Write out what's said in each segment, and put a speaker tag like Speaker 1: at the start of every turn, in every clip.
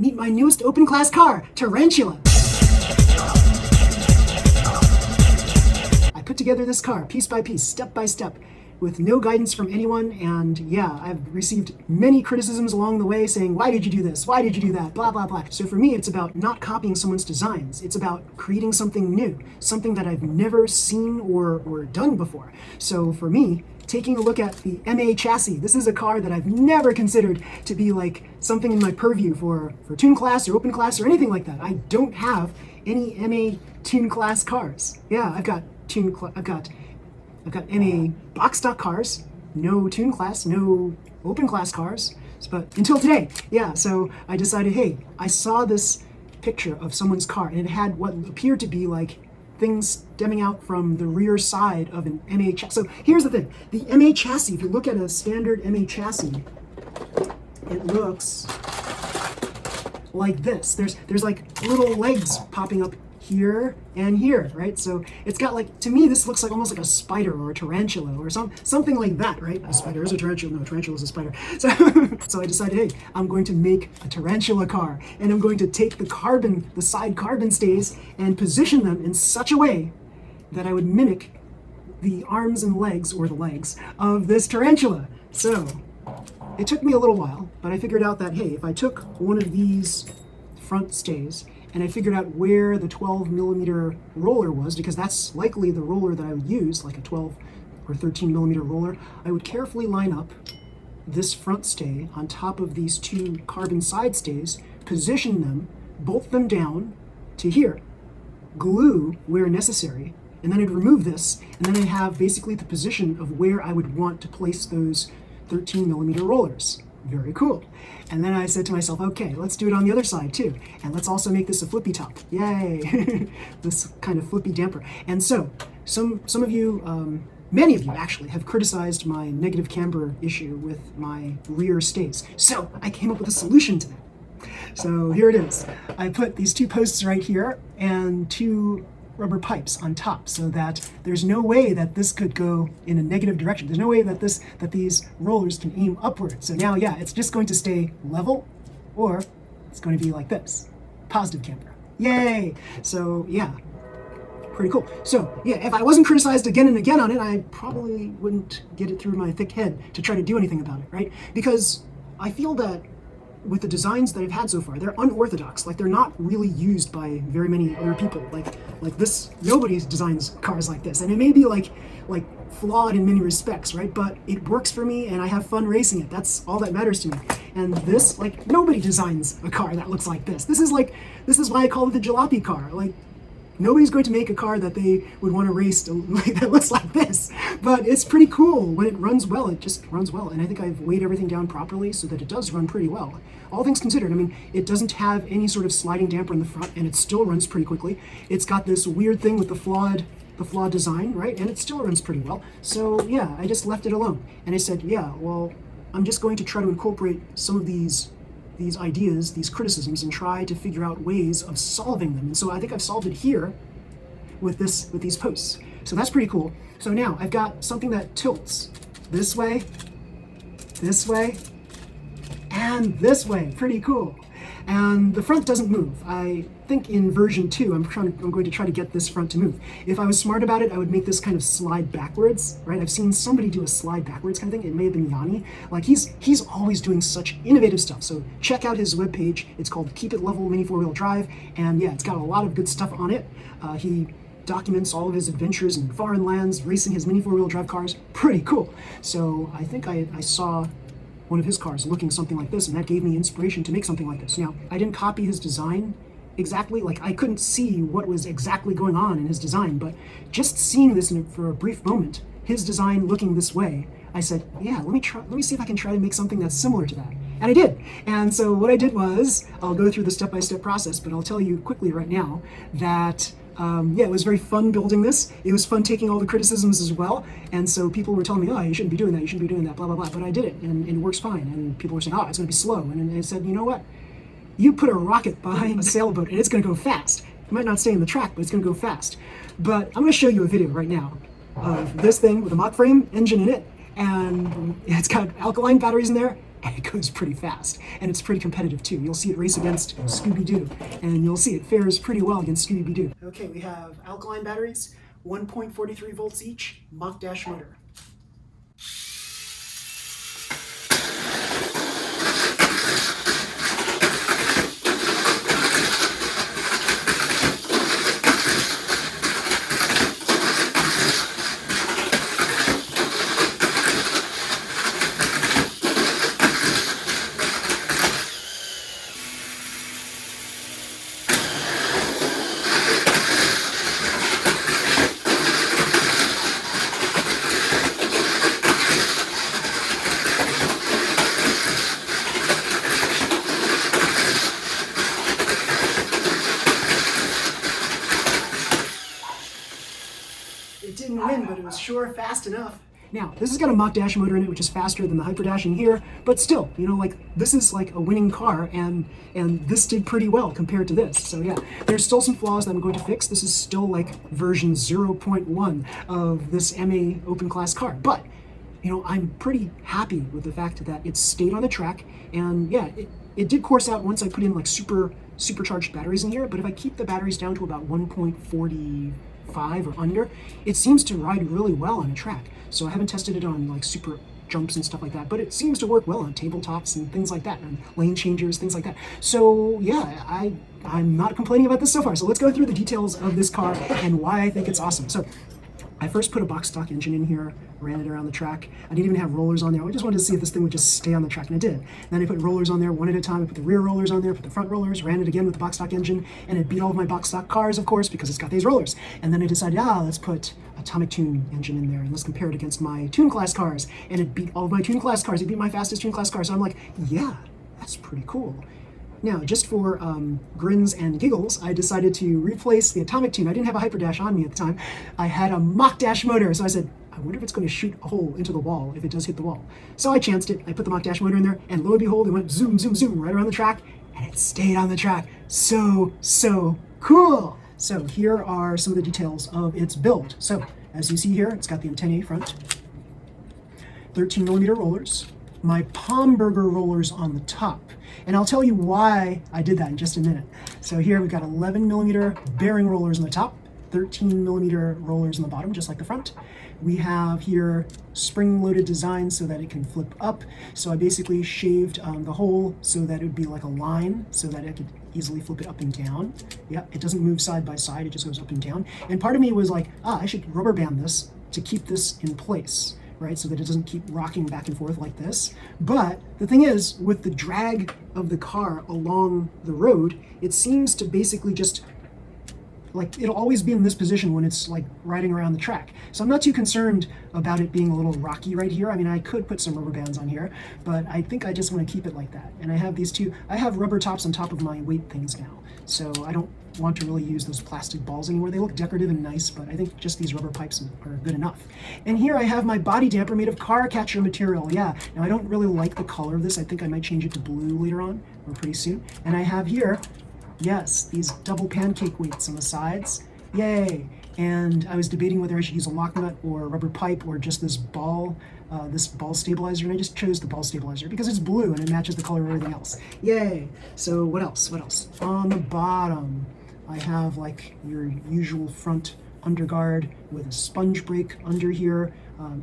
Speaker 1: Meet my newest open class car, Tarantula. I put together this car piece by piece, step by step, with no guidance from anyone, and yeah, I've received many criticisms along the way saying, why did you do this? Why did you do that? Blah, blah, blah. So for me, it's about not copying someone's designs. It's about creating something new, something that I've never seen or done before. So for me, taking a look at the MA chassis, this is a car that I've never considered to be like something in my purview for tune class or open class or anything like that. I don't have any MA tune class cars. Yeah, I've got MA box stock cars, no tune class, no open class cars, but until today, yeah, so I decided, hey, I saw this picture of someone's car and it had what appeared to be like things stemming out from the rear side of an MA chassis. So here's the thing, the MA chassis, if you look at a standard MA chassis, it looks like this. There's like little legs popping up here and here, right? So it's got like, to me, this looks like almost like a spider or a tarantula or something like that, right? A spider is a tarantula. No, a tarantula is a spider. So I decided, hey, I'm going to make a tarantula car, and I'm going to take the side carbon stays and position them in such a way that I would mimic the arms and legs, or the legs, of this tarantula. So it took me a little while, but I figured out that, hey, if I took one of these front stays and I figured out where the 12 millimeter roller was, because that's likely the roller that I would use, like a 12 or 13 millimeter roller, I would carefully line up this front stay on top of these two carbon side stays, position them, bolt them down to here, glue where necessary, and then I'd remove this, and then I'd have basically the position of where I would want to place those 13 millimeter rollers. Very cool. And then I said to myself, okay, let's do it on the other side too. And let's also make this a flippy top. Yay! This kind of flippy damper. And so, some of you, many of you actually, have criticized my negative camber issue with my rear stays. So I came up with a solution to that. So here it is. I put these two posts right here and two rubber pipes on top, so that there's no way that this could go in a negative direction. There's no way that these rollers can aim upward. So now, yeah, it's just going to stay level, or it's going to be like this, positive camber. Yay! So yeah, pretty cool. So yeah, if I wasn't criticized again and again on it, I probably wouldn't get it through my thick head to try to do anything about it, right? Because I feel that with the designs that I've had so far, they're unorthodox. Like, they're not really used by very many other people. Like this, nobody designs cars like this. And it may be like flawed in many respects, right? But it works for me and I have fun racing it. That's all that matters to me. And this, like, nobody designs a car that looks like this. This is why I call it the jalopy car. Like, nobody's going to make a car that they would want to race that looks like this. But it's pretty cool. When it runs well, it just runs well. And I think I've weighed everything down properly so that it does run pretty well. All things considered, I mean, it doesn't have any sort of sliding damper in the front, and it still runs pretty quickly. It's got this weird thing with the flawed design, right? And it still runs pretty well. So yeah, I just left it alone. And I said, yeah, well, I'm just going to try to incorporate some of these ideas, these criticisms, and try to figure out ways of solving them. And so I think I've solved it here with these posts. So that's pretty cool. So now I've got something that tilts this way, and this way. Pretty cool. And the front doesn't move. I think in version 2, I'm going to try to get this front to move. If I was smart about it, I would make this kind of slide backwards, right? I've seen somebody do a slide backwards kind of thing. It may have been Yanni. Like, he's always doing such innovative stuff. So check out his webpage. It's called Keep It Level Mini 4-Wheel Drive. And yeah, it's got a lot of good stuff on it. He documents all of his adventures in foreign lands, racing his mini 4-wheel drive cars. Pretty cool. So I think I saw one of his cars looking something like this, and that gave me inspiration to make something like this. Now, I didn't copy his design exactly. Like, I couldn't see what was exactly going on in his design, but just seeing this for a brief moment, his design looking this way, I said, yeah, let me see if I can try to make something that's similar to that. And I did. And so what I did was, I'll go through the step-by-step process, but I'll tell you quickly right now that yeah, it was very fun building this. It was fun taking all the criticisms as well. And so people were telling me, oh, you shouldn't be doing that, you shouldn't be doing that, blah, blah, blah. But I did it, and it works fine. And people were saying, oh, it's going to be slow. And I said, you know what? You put a rocket behind a sailboat, and it's going to go fast. It might not stay in the track, but it's going to go fast. But I'm going to show you a video right now of this thing with a mock frame engine in it. And it's got alkaline batteries in there. and it goes pretty fast. And it's pretty competitive too. You'll see it race against Scooby-Doo, and you'll see it fares pretty well against Scooby-Doo. Okay, we have alkaline batteries, 1.43 volts each, Mach dash motor. It didn't win, but it was sure fast enough. Now, this has got a Mach dash motor in it, which is faster than the Hyper Dash in here, but still, you know, like, this is like a winning car, and this did pretty well compared to this. So yeah, there's still some flaws that I'm going to fix. This is still like version 0.1 of this MA open class car, but you know, I'm pretty happy with the fact that it stayed on the track, and yeah, it did course out once I put in like supercharged batteries in here, but if I keep the batteries down to about 1.45 or under, it seems to ride really well on a track. So I haven't tested it on like super jumps and stuff like that, but it seems to work well on tabletops and things like that, and lane changers, things like that. So yeah, I'm not complaining about this so far. So let's go through the details of this car and why I think it's awesome. So I first put a box stock engine in here, ran it around the track. I didn't even have rollers on there. I just wanted to see if this thing would just stay on the track, and it did. Then I put rollers on there one at a time. I put the rear rollers on there, put the front rollers, ran it again with the box stock engine, and it beat all of my box stock cars, of course, because it's got these rollers. And then I decided, let's put atomic tune engine in there, and let's compare it against my tune class cars. And it beat all of my tune class cars. It beat my fastest tune class car. So I'm like, yeah, that's pretty cool. Now, just for grins and giggles, I decided to replace the atomic tune. I didn't have a Hyper Dash on me at the time. I had a Mach dash motor, so I said, I wonder if it's going to shoot a hole into the wall if it does hit the wall. So I chanced it. I put the Mach dash motor in there, and lo and behold, it went zoom, zoom, zoom right around the track, and it stayed on the track. So cool. So here are some of the details of its build. So as you see here, it's got the antennae front, 13 millimeter rollers, my Palmberger rollers on the top. And I'll tell you why I did that in just a minute. So here we've got 11 millimeter bearing rollers on the top, 13 millimeter rollers on the bottom, just like the front. We have here spring-loaded design so that it can flip up. So I basically shaved the hole so that it would be like a line so that I could easily flip it up and down. Yeah, it doesn't move side by side, it just goes up and down. And part of me was like, I should rubber band this to keep this in place, right? So that it doesn't keep rocking back and forth like this. But the thing is, with the drag of the car along the road, it seems to basically just, like, it'll always be in this position when it's like riding around the track. So I'm not too concerned about it being a little rocky right here. I mean, I could put some rubber bands on here, but I think I just want to keep it like that. And I have these two, I have rubber tops on top of my weight things now. So I don't want to really use those plastic balls anymore. They look decorative and nice, but I think just these rubber pipes are good enough. And here I have my body damper made of car catcher material. Yeah, now I don't really like the color of this. I think I might change it to blue later on, or pretty soon. And I have here, yes, these double pancake weights on the sides. Yay! And I was debating whether I should use a lock nut or a rubber pipe or just this ball stabilizer, and I just chose the ball stabilizer because it's blue and it matches the color of everything else. Yay! So what else? What else? On the bottom, I have like your usual front underguard with a sponge brake under here.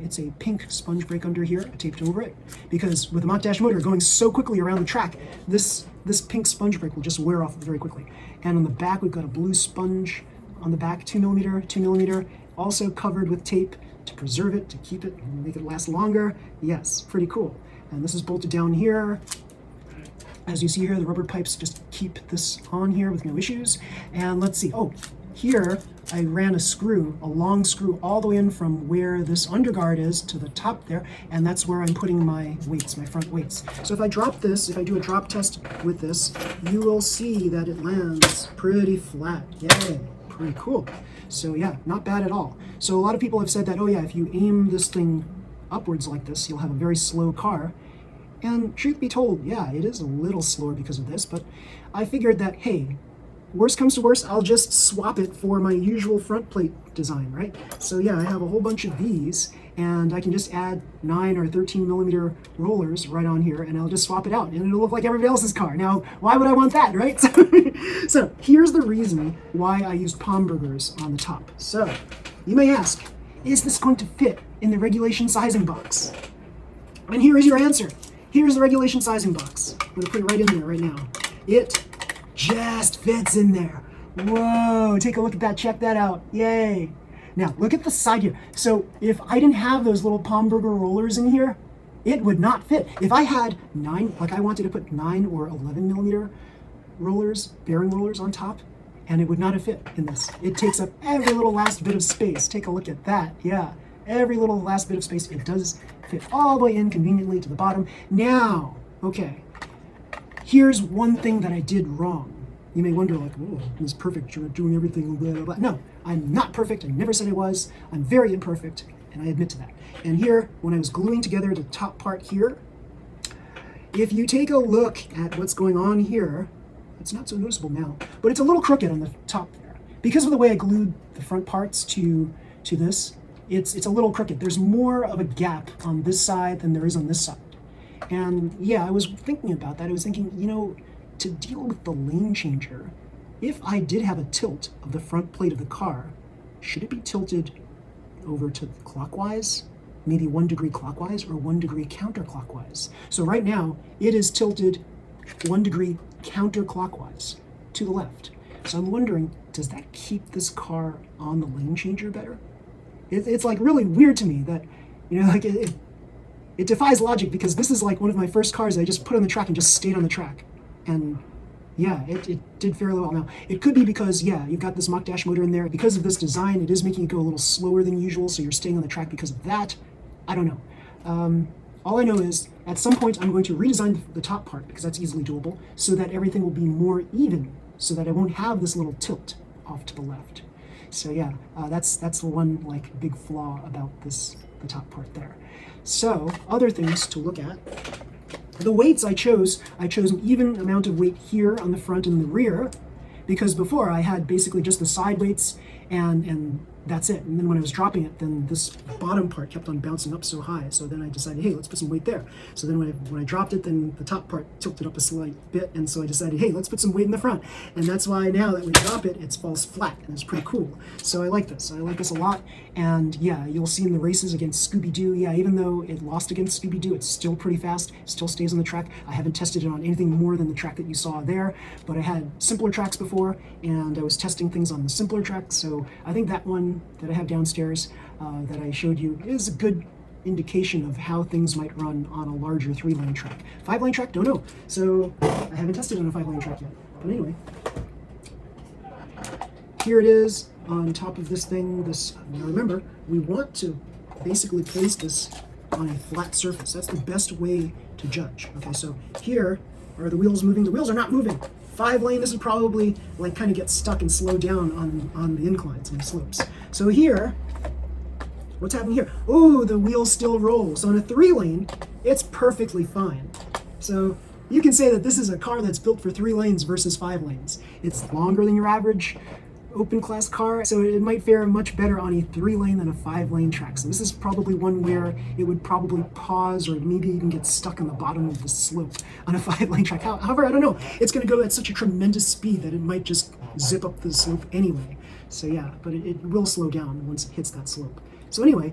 Speaker 1: It's a pink sponge brake under here. I taped over it because with the Mach dash motor going so quickly around the track, this pink sponge brake will just wear off very quickly. And on the back, we've got a blue sponge on the back, 2 millimeter, also covered with tape to preserve it, to keep it, and make it last longer. Yes, pretty cool. And this is bolted down here. As you see here, the rubber pipes just keep this on here with no issues. And let's see, here I ran a long screw all the way in from where this underguard is to the top there, and that's where I'm putting my weights, my front weights. So if I drop this, if I do a drop test with this, you will see that it lands pretty flat. Yay, pretty cool. So yeah, not bad at all. So a lot of people have said that, if you aim this thing upwards like this, you'll have a very slow car. And truth be told, yeah, it is a little slower because of this, but I figured that, hey, worst comes to worst, I'll just swap it for my usual front plate design, right? So yeah, I have a whole bunch of these, and I can just add 9 or 13 millimeter rollers right on here, and I'll just swap it out, and it'll look like everybody else's car. Now, why would I want that, right? So here's the reason why I used palm burgers on the top. So you may ask, is this going to fit in the regulation sizing box? And here is your answer. Here's the regulation sizing box. I'm gonna put it right in there right now. It just fits in there. Whoa, take a look at that, check that out, yay. Now, look at the side here. So if I didn't have those little palm burger rollers in here, it would not fit. If I had 9, like I wanted to put 9 or 11 millimeter rollers, bearing rollers on top, and it would not have fit in this. It takes up every little last bit of space. Take a look at that, yeah. Every little last bit of space, it does fit all the way in conveniently to the bottom. Now, okay, here's one thing that I did wrong. You may wonder, like, oh, it's perfect, you're doing everything, blah, blah, blah. No, I'm not perfect, I never said I was. I'm very imperfect, and I admit to that. And here, when I was gluing together the top part here, if you take a look at what's going on here, it's not so noticeable now, but it's a little crooked on the top there. Because of the way I glued the front parts to this, it's a little crooked. There's more of a gap on this side than there is on this side. And yeah, I was thinking about that. I was thinking, you know, to deal with the lane changer, if I did have a tilt of the front plate of the car, should it be tilted over to clockwise? Maybe 1 degree clockwise or 1 degree counterclockwise. So right now, it is tilted 1 degree counterclockwise to the left. So I'm wondering, does that keep this car on the lane changer better? It's like really weird to me that, you know, like it defies logic, because this is like one of my first cars I just put on the track and just stayed on the track. And yeah, it did fairly well. Now, it could be because, yeah, you've got this Mach Dash motor in there. Because of this design, it is making it go a little slower than usual, so you're staying on the track because of that. I don't know. All I know is, at some point, I'm going to redesign the top part, because that's easily doable, so that everything will be more even, so that I won't have this little tilt off to the left. So yeah, that's the one like big flaw about the top part there. So other things to look at. The weights I chose an even amount of weight here on the front and the rear, because before I had basically just the side weights and that's it. And then when I was dropping it, then this bottom part kept on bouncing up so high. So then I decided, hey, let's put some weight there. So then when I dropped it, then the top part tilted up a slight bit. And so I decided, hey, let's put some weight in the front. And that's why now that we drop it, it falls flat, and it's pretty cool. So I like this. I like this a lot. And yeah, you'll see in the races against Scooby-Doo, yeah, even though it lost against Scooby-Doo, it's still pretty fast. It still stays on the track. I haven't tested it on anything more than the track that you saw there, but I had simpler tracks before, and I was testing things on the simpler track. So I think that one that I have downstairs that I showed you is a good indication of how things might run on a larger 3-lane track. 5-lane track, don't know. So I haven't tested on a 5-lane track yet. But anyway, here it is on top of this thing. Now remember, we want to basically place this on a flat surface. That's the best way to judge. Okay, so here are the wheels moving. The wheels are not moving. 5-lane, this would probably like kind of get stuck and slow down on the inclines and the slopes. So here, what's happening here? Oh, the wheels still roll. So in a 3-lane, it's perfectly fine. So you can say that this is a car that's built for 3 lanes versus 5 lanes. It's longer than your average open class car, so it might fare much better on a 3-lane than a 5-lane track. So this is probably one where it would probably pause or maybe even get stuck on the bottom of the slope on a 5-lane track. However, I don't know. It's going to go at such a tremendous speed that it might just zip up the slope anyway. So yeah, but it will slow down once it hits that slope. So anyway,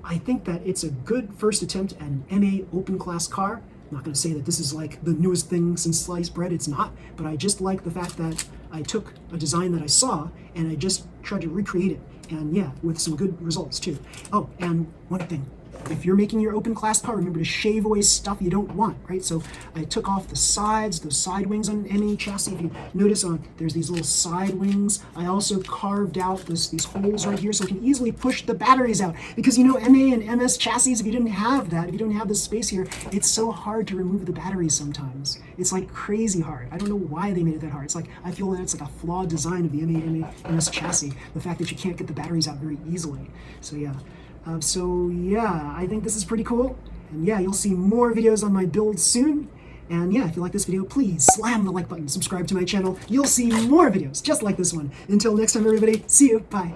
Speaker 1: I think that it's a good first attempt at an MA open class car. I'm not going to say that this is like the newest thing since sliced bread. It's not, but I just like the fact that I took a design that I saw and I just tried to recreate it, and yeah, with some good results too. Oh, and one thing, if you're making your open class car, remember to shave away stuff you don't want, right? So I took off the sides, those side wings on an ME chassis. If you notice, there's these little side wings. I also carved out these holes right here so I can easily push the batteries out. Because you know, MA and MS chassis, if you didn't have that, if you don't have this space here, it's so hard to remove the batteries sometimes. It's like crazy hard. I don't know why they made it that hard. It's like, I feel that it's like a flawed design of the MA MS chassis, the fact that you can't get the batteries out very easily. So yeah. So yeah, I think this is pretty cool. And yeah, you'll see more videos on my build soon. And yeah, if you like this video, please slam the like button, subscribe to my channel. You'll see more videos just like this one. Until next time, everybody, see you. Bye.